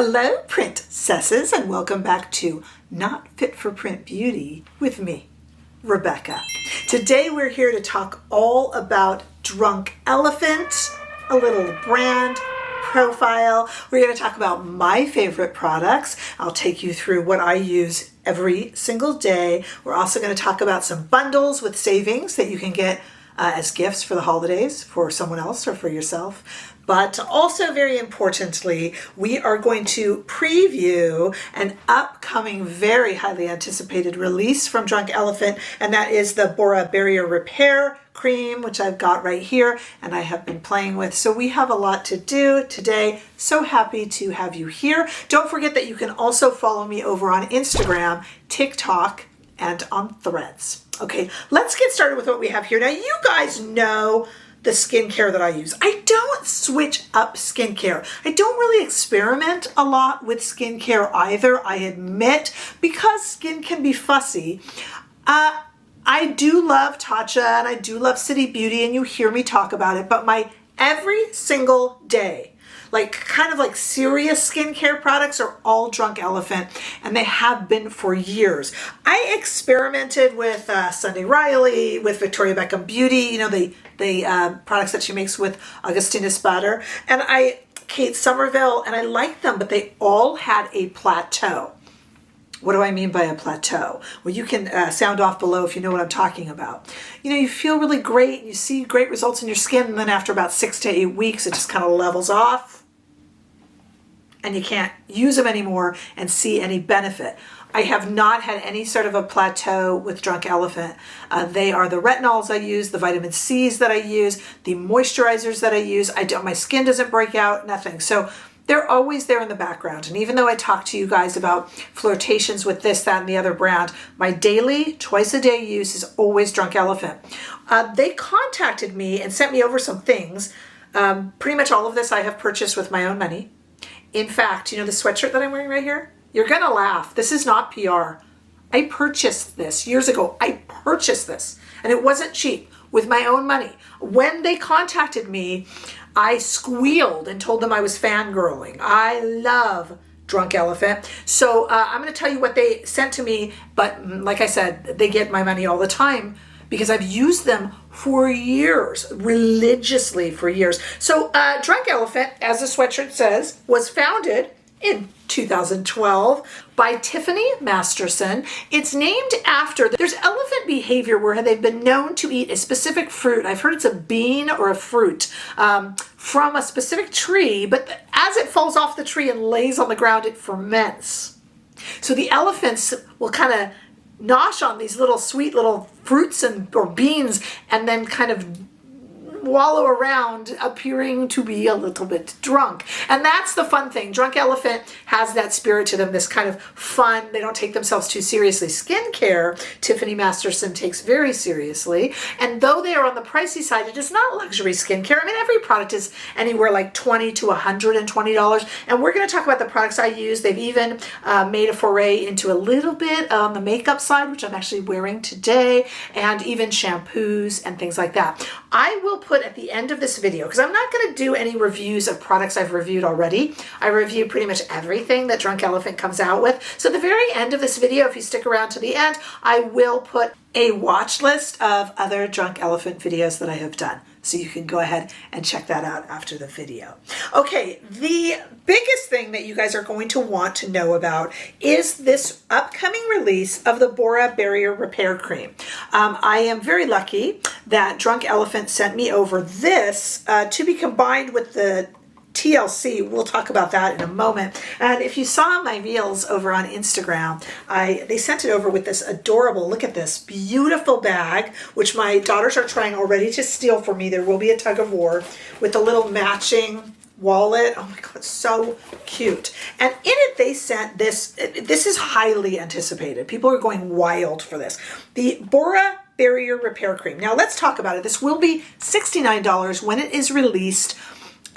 Hello, princesses, and welcome back to Not Fit for Print Beauty with me, Rebecca. Today we're here to talk all about Drunk Elephant, a little brand profile. We're going to talk about my favorite products. I'll take you through what I use every single day. We're also going to talk about some bundles with savings that you can get as gifts for the holidays for someone else or for yourself. But also, very importantly, we are going to preview an upcoming, very highly anticipated release from Drunk Elephant, and that is the Bora Barrier Repair Cream, which I've got right here and I have been playing with. So we have a lot to do today. So happy to have you here. Don't forget that you can also follow me over on Instagram, TikTok, and on Threads. Okay, let's get started with what we have here. Now, you guys know the skincare that I use. I don't switch up skincare. I don't really experiment a lot with skincare either, I admit, because skin can be fussy. I do love Tatcha and I do love City Beauty, and you hear me talk about it, but my every single day, like kind of like serious skincare products, are all Drunk Elephant, and they have been for years. I experimented with Sunday Riley, with Victoria Beckham Beauty, you know, the products that she makes with Augustina Spader, and Kate Somerville, and I liked them, but they all had a plateau. What do I mean by a plateau? Well, you can sound off below if you know what I'm talking about. You know, you feel really great, you see great results in your skin, and then after about 6 to 8 weeks, it just kind of levels off, and you can't use them anymore and see any benefit. I have not had any sort of a plateau with Drunk Elephant. They are the retinols I use, the vitamin C's that I use, the moisturizers that I use. My skin doesn't break out, nothing. So they're always there in the background. And even though I talk to you guys about flirtations with this, that, and the other brand, my daily, twice a day use is always Drunk Elephant. They contacted me and sent me over some things. Pretty much all of this I have purchased with my own money. In fact, you know the sweatshirt that I'm wearing right here? You're gonna laugh. This is not PR. I purchased this years ago. I purchased this, and it wasn't cheap, with my own money. When they contacted me, I squealed and told them I was fangirling. I love Drunk Elephant. So I'm going to tell you what they sent to me, but like I said, they get my money all the time because I've used them for years, religiously for years. So Drunk Elephant, as the sweatshirt says, was founded in 2012 by Tiffany Masterson. It's named after, there's elephant behavior where they've been known to eat a specific fruit. I've heard it's a bean or a fruit from a specific tree, but as it falls off the tree and lays on the ground, it ferments. So the elephants will kind of nosh on these little sweet little fruits or beans and then kind of wallow around, appearing to be a little bit drunk. And that's the fun thing. Drunk Elephant has that spirit to them, this kind of fun. They don't take themselves too seriously. Skincare, Tiffany Masterson takes very seriously. And though they are on the pricey side, it is not luxury skincare. I mean, every product is anywhere like $20 to $120. And we're going to talk about the products I use. They've even made a foray into a little bit on the makeup side, which I'm actually wearing today, and even shampoos and things like that. I will put at the end of this video, because I'm not going to do any reviews of products I've reviewed already. I review pretty much everything that Drunk Elephant comes out with. So at the very end of this video, if you stick around to the end, I will put a watch list of other Drunk Elephant videos that I have done. So you can go ahead and check that out after the video. Okay, the biggest thing that you guys are going to want to know about is this upcoming release of the Bora Barrier Repair Cream. I am very lucky that Drunk Elephant sent me over this to be combined with the t.l.c. We'll talk about that in a moment. And if you saw my reels over on Instagram, they sent it over with this adorable, look at this, beautiful bag, which my daughters are trying already to steal from me. There will be a tug of war with a little matching wallet. Oh my God, so cute. And in it, they sent this. This is highly anticipated. People are going wild for this. The Bora Barrier Repair Cream. Now let's talk about it. This will be $69 when it is released.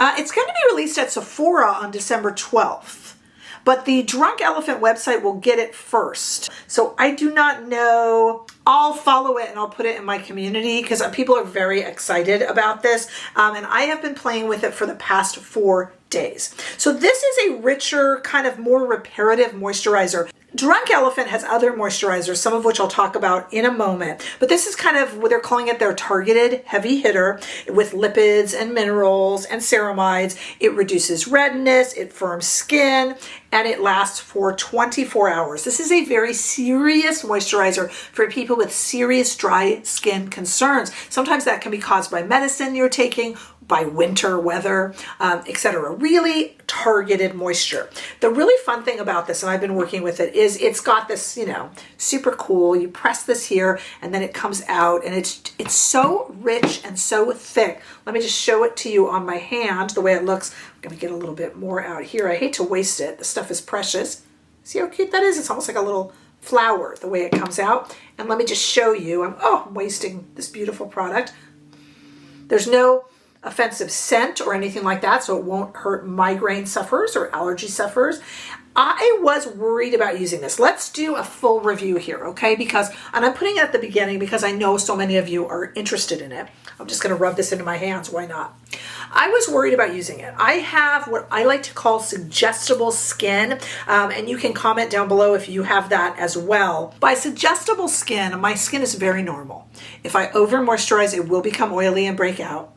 It's going to be released at Sephora on December 12th, but the Drunk Elephant website will get it first. So I do not know. I'll follow it and I'll put it in my community because people are very excited about this. And I have been playing with it for the past 4 days. So this is a richer, kind of more reparative moisturizer. Drunk Elephant has other moisturizers, some of which I'll talk about in a moment, but this is kind of what they're calling it their targeted heavy hitter with lipids and minerals and ceramides. It reduces redness, it firms skin, and it lasts for 24 hours. This is a very serious moisturizer for people with serious dry skin concerns. Sometimes that can be caused by medicine you're taking, by winter weather, etc. Really targeted moisture. The really fun thing about this, and I've been working with it, is it's got this, you know, super cool. You press this here and then it comes out, and it's so rich and so thick. Let me just show it to you on my hand, the way it looks. I'm gonna get a little bit more out here. I hate to waste it. The stuff is precious. See how cute that is? It's almost like a little flower, the way it comes out. And let me just show you. I'm wasting this beautiful product. There's no offensive scent or anything like that, so it won't hurt migraine sufferers or allergy sufferers. I was worried about using this. Let's do a full review here, okay? And I'm putting it at the beginning because I know so many of you are interested in it. I'm just gonna rub this into my hands, why not? I was worried about using it. I have what I like to call suggestible skin, and you can comment down below if you have that as well. By suggestible skin, my skin is very normal. If I over moisturize, it will become oily and break out.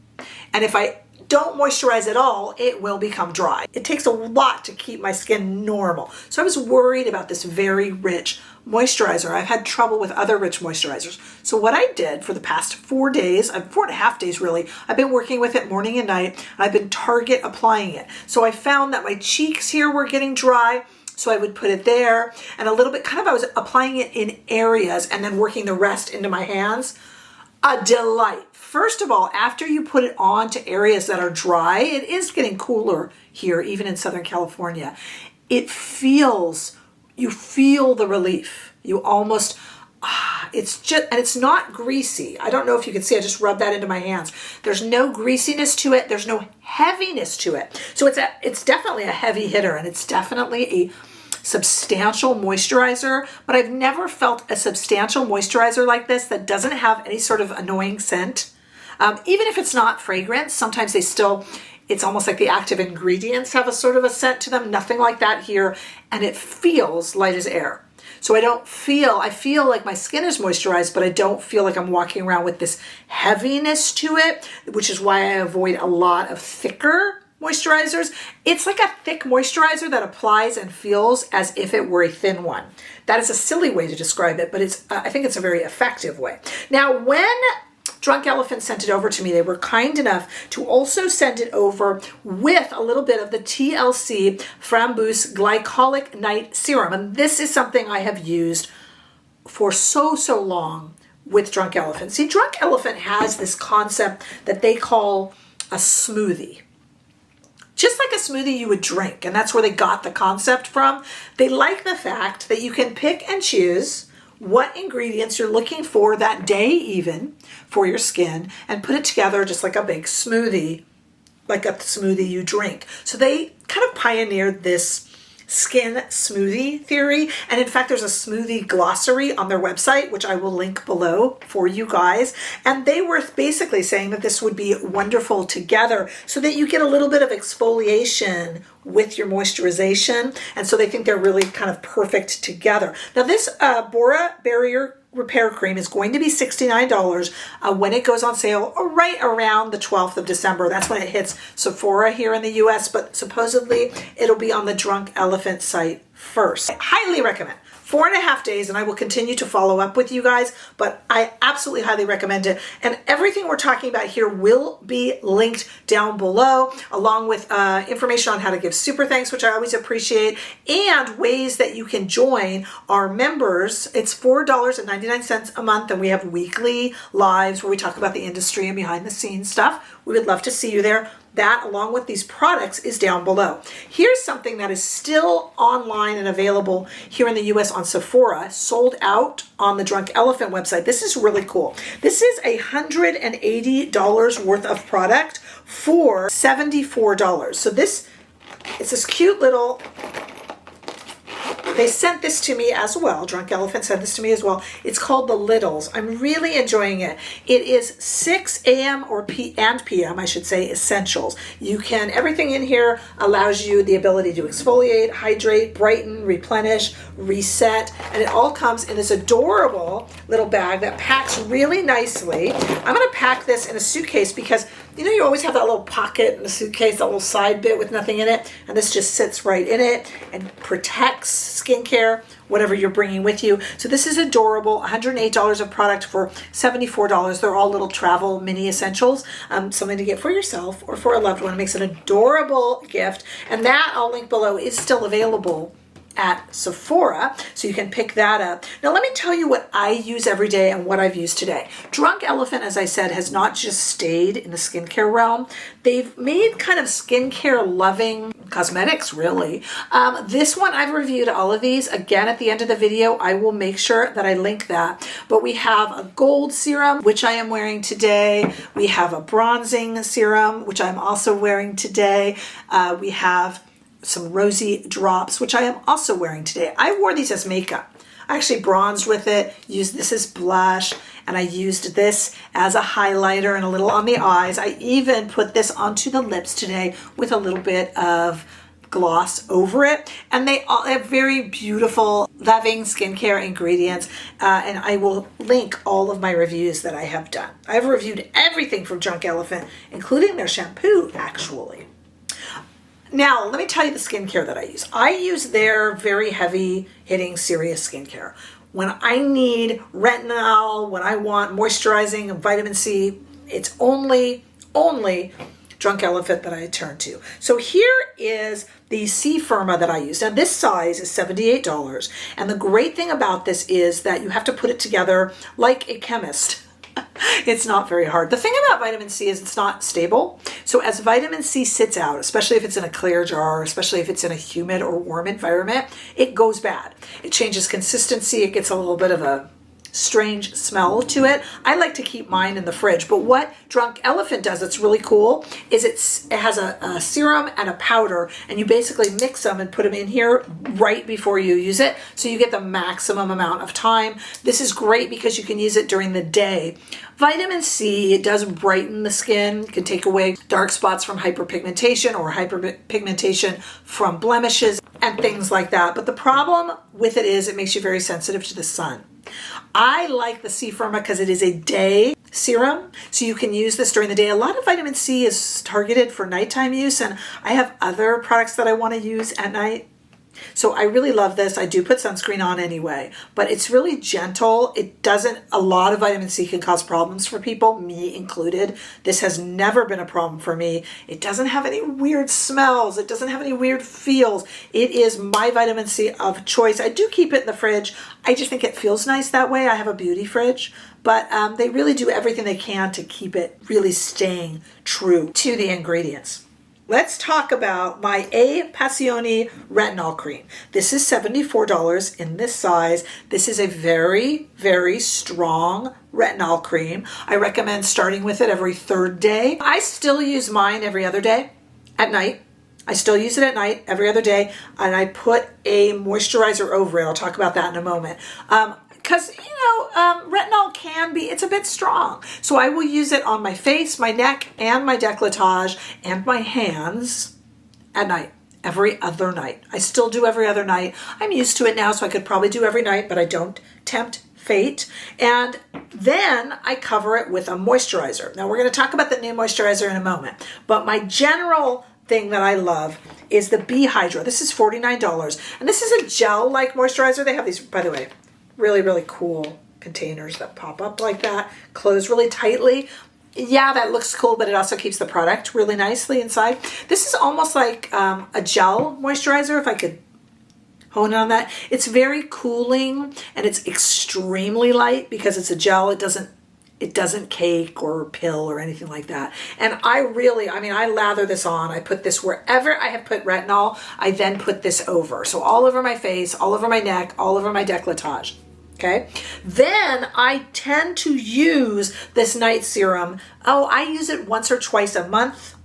And if I don't moisturize at all, it will become dry. It takes a lot to keep my skin normal. So I was worried about this very rich moisturizer. I've had trouble with other rich moisturizers. So what I did for the past 4 days, 4.5 days really, I've been working with it morning and night, and I've been target applying it. So I found that my cheeks here were getting dry, so I would put it there, and a little bit, I was applying it in areas and then working the rest into my hands. A delight. First of all, after you put it on to areas that are dry, it is getting cooler here, even in Southern California. You feel the relief. You almost, and it's not greasy. I don't know if you can see, I just rubbed that into my hands. There's no greasiness to it. There's no heaviness to it. So it's definitely a heavy hitter, and it's definitely a substantial moisturizer, but I've never felt a substantial moisturizer like this that doesn't have any sort of annoying scent. Even if it's not fragrance, sometimes it's almost like the active ingredients have a sort of a scent to them. Nothing like that here, and it feels light as air. So I feel like my skin is moisturized, but I don't feel like I'm walking around with this heaviness to it, which is why I avoid a lot of thicker moisturizers. It's like a thick moisturizer that applies and feels as if it were a thin one. That is a silly way to describe it, but I think it's a very effective way. Now, when Drunk Elephant sent it over to me, they were kind enough to also send it over with a little bit of the t.l.c. Framboos Glycolic Night Serum. And this is something I have used for so long with Drunk Elephant. See, Drunk Elephant has this concept that they call a smoothie. Just like a smoothie you would drink, and that's where they got the concept from. They like the fact that you can pick and choose what ingredients you're looking for that day even for your skin and put it together just like a big smoothie, like a smoothie you drink. So they kind of pioneered this skin smoothie theory, and in fact there's a smoothie glossary on their website, which I will link below for you guys, and they were basically saying that this would be wonderful together so that you get a little bit of exfoliation with your moisturization, and so they think they're really kind of perfect together. Now this Bora Barrier Repair Cream is going to be $69 when it goes on sale right around the 12th of December. That's when it hits Sephora here in the US, but supposedly it'll be on the Drunk Elephant site first. I highly recommend. 4.5 days, and I will continue to follow up with you guys, but I absolutely highly recommend it. And everything we're talking about here will be linked down below, along with information on how to give super thanks, which I always appreciate, and ways that you can join our members. It's $4.99 a month, and we have weekly lives where we talk about the industry and behind the scenes stuff. We would love to see you there. That, along with these products, is down below. Here's something that is still online and available here in the US on Sephora, sold out on the Drunk Elephant website. This is really cool. This is $180 worth of product for $74. So it's this cute little They sent this to me as well. Drunk Elephant sent this to me as well. It's called the Littles. I'm really enjoying it. It is 6 a.m. or p.m. I should say, essentials. You can, everything in here allows you the ability to exfoliate, hydrate, brighten, replenish, reset, and it all comes in this adorable little bag that packs really nicely. I'm going to pack this in a suitcase because you know you always have that little pocket in the suitcase, that little side bit with nothing in it, and this just sits right in it and protects skincare, whatever you're bringing with you. So this is adorable. $108 of product for $74. They're all little travel mini essentials, something to get for yourself or for a loved one. It makes an adorable gift, and that I'll link below is still available at Sephora, so you can pick that up. Now let me tell you what I use every day and what I've used today. Drunk Elephant, as I said, has not just stayed in the skincare realm. They've made kind of skincare loving cosmetics, really. This one, I've reviewed all of these. Again, at the end of the video, I will make sure that I link that. But we have a gold serum, which I am wearing today. We have a bronzing serum, which I'm also wearing today. We have some Rosi drops, which I am also wearing today. I wore these as makeup. I actually bronzed with it, used this as blush, and I used this as a highlighter and a little on the eyes. I even put this onto the lips today with a little bit of gloss over it. And they all have very beautiful, loving skincare ingredients. And I will link all of my reviews that I have done. I've reviewed everything from Drunk Elephant, including their shampoo, actually. Now, let me tell you the skincare that I use. I use their very heavy hitting serious skincare. When I need retinol, when I want moisturizing and vitamin C, it's only Drunk Elephant that I turn to. So here is the C-Firma that I use. Now this size is $78. And the great thing about this is that you have to put it together like a chemist. It's not very hard. The thing about vitamin C is it's not stable. So as vitamin C sits out, especially if it's in a clear jar, especially if it's in a humid or warm environment, it goes bad. It changes consistency. It gets a little bit of a strange smell to it. I like to keep mine in the fridge, but what Drunk Elephant does that's really cool is it has a serum and a powder, and you basically mix them and put them in here right before you use it, so you get the maximum amount of time. This is great because you can use it during the day. Vitamin C, it does brighten the skin, can take away dark spots from hyperpigmentation or hyperpigmentation from blemishes and things like that. But the problem with it is it makes you very sensitive to the sun. I like the C-Firma because it is a day serum, so you can use this during the day. A lot of vitamin C is targeted for nighttime use, and I have other products that I want to use at night. So I really love this. I do put sunscreen on anyway, but it's really gentle. It doesn't, a lot of vitamin C can cause problems for people, me included. This has never been a problem for me. It doesn't have any weird smells. It doesn't have any weird feels. It is my vitamin C of choice. I do keep it in the fridge. I just think it feels nice that way. I have a beauty fridge, but they really do everything they can to keep it really staying true to the ingredients. Let's talk about my a-Passioni retinol cream. This is $74 in this size. This is a very, very strong retinol cream. I recommend starting with it every third day. I still use mine every other day at night. I still use it at night every other day, and I put a moisturizer over it. I'll talk about that in a moment. Because, retinol can be, it's a bit strong. So I will use it on my face, my neck, and my décolletage, and my hands at night, every other night. I still do every other night. I'm used to it now, so I could probably do every night, but I don't tempt fate. And then I cover it with a moisturizer. Now we're going to talk about the new moisturizer in a moment, but my general thing that I love is the B-Hydra. This is $49, and this is a gel-like moisturizer. They have these, by the way, really, really cool containers that pop up like that, close really tightly. Yeah, that looks cool, but it also keeps the product really nicely inside. This is almost like a gel moisturizer, if I could hone in on that. It's very cooling, and it's extremely light because it's a gel. It doesn't cake or pill or anything like that. And I lather this on. I put this wherever I have put retinol. I then put this over. So all over my face, all over my neck, all over my décolletage. Okay. Then I tend to use this night serum. I use it once or twice a month.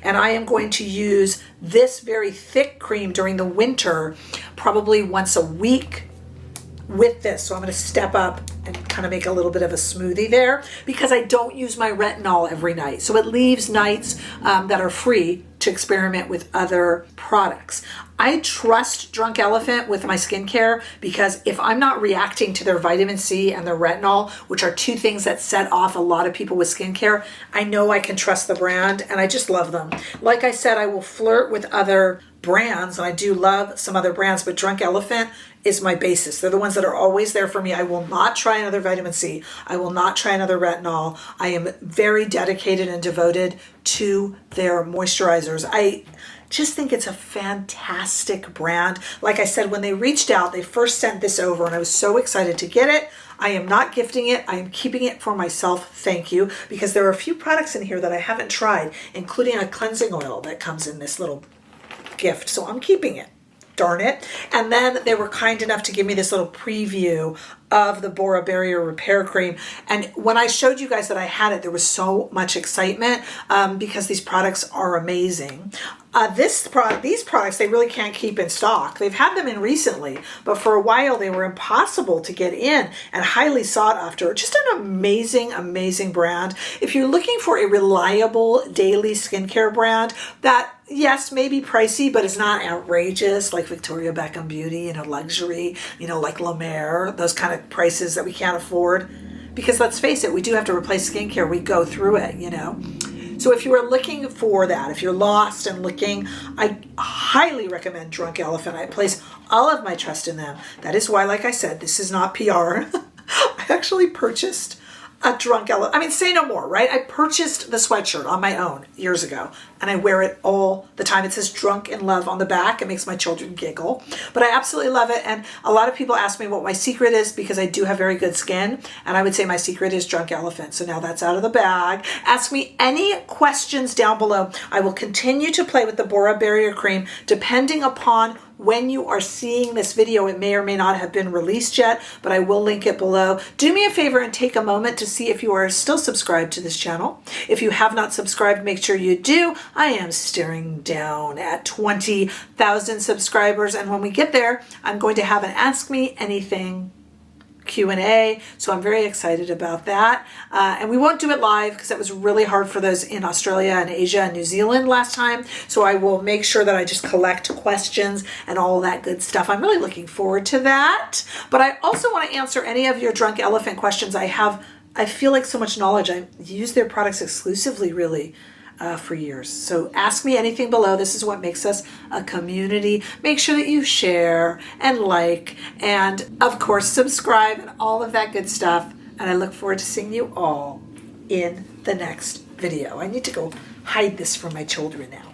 And I am going to use this very thick cream during the winter. probably once a week with this. So I'm going to step up and kind of make a little bit of a smoothie there because I don't use my retinol every night. So it leaves nights that are free to experiment with other products. I trust Drunk Elephant with my skincare because if I'm not reacting to their vitamin C and their retinol, which are two things that set off a lot of people with skincare, I know I can trust the brand and I just love them. Like I said, I will flirt with other brands and I do love some other brands, but Drunk Elephant is my basis. They're the ones that are always there for me. I will not try another vitamin C. I will not try another retinol. I am very dedicated and devoted to their moisturizers. I just think it's a fantastic brand. Like I said, when they reached out, they first sent this over and I was so excited to get it. I am not gifting it. I am keeping it for myself. Thank you. Because there are a few products in here that I haven't tried, including a cleansing oil that comes in this little gift. So I'm keeping it. Darn it. And then they were kind enough to give me this little preview of the Bora Barrier Repair Cream. And when I showed you guys that I had it, there was so much excitement because these products are amazing. These products, they really can't keep in stock. They've had them in recently, but for a while they were impossible to get in and highly sought after. Just an amazing, amazing brand. If you're looking for a reliable daily skincare brand that, yes, may be pricey, but it's not outrageous like Victoria Beckham Beauty, luxury, like La Mer, those kind of prices that we can't afford. Because let's face it, we do have to replace skincare. We go through it, So if you are looking for that, if you're lost and looking, I highly recommend Drunk Elephant. I place all of my trust in them. That is why, like I said, this is not PR. I actually purchased a Drunk Elephant. Say no more, right? I purchased the sweatshirt on my own years ago, and I wear it all the time. It says Drunk in Love on the back. It makes my children giggle, but I absolutely love it. And a lot of people ask me what my secret is because I do have very good skin, and I would say my secret is Drunk Elephant. So now that's out of the bag. Ask me any questions down below. I will continue to play with the Bora Barrier Cream depending upon when you are seeing this video. It may or may not have been released yet, but I will link it below. Do me a favor and take a moment to see if you are still subscribed to this channel. If you have not subscribed, make sure you do. I am staring down at 20,000 subscribers, and when we get there, I'm going to have an Ask Me Anything Q&A, so I'm very excited about that. And we won't do it live because that was really hard for those in Australia and Asia and New Zealand last time. So I will make sure that I just collect questions and all that good stuff. I'm really looking forward to that. But I also want to answer any of your Drunk Elephant questions. I feel like so much knowledge. I use their products exclusively, really. For years. So ask me anything below. This is what makes us a community. Make sure that you share and like and of course subscribe and all of that good stuff. And I look forward to seeing you all in the next video. I need to go hide this from my children now.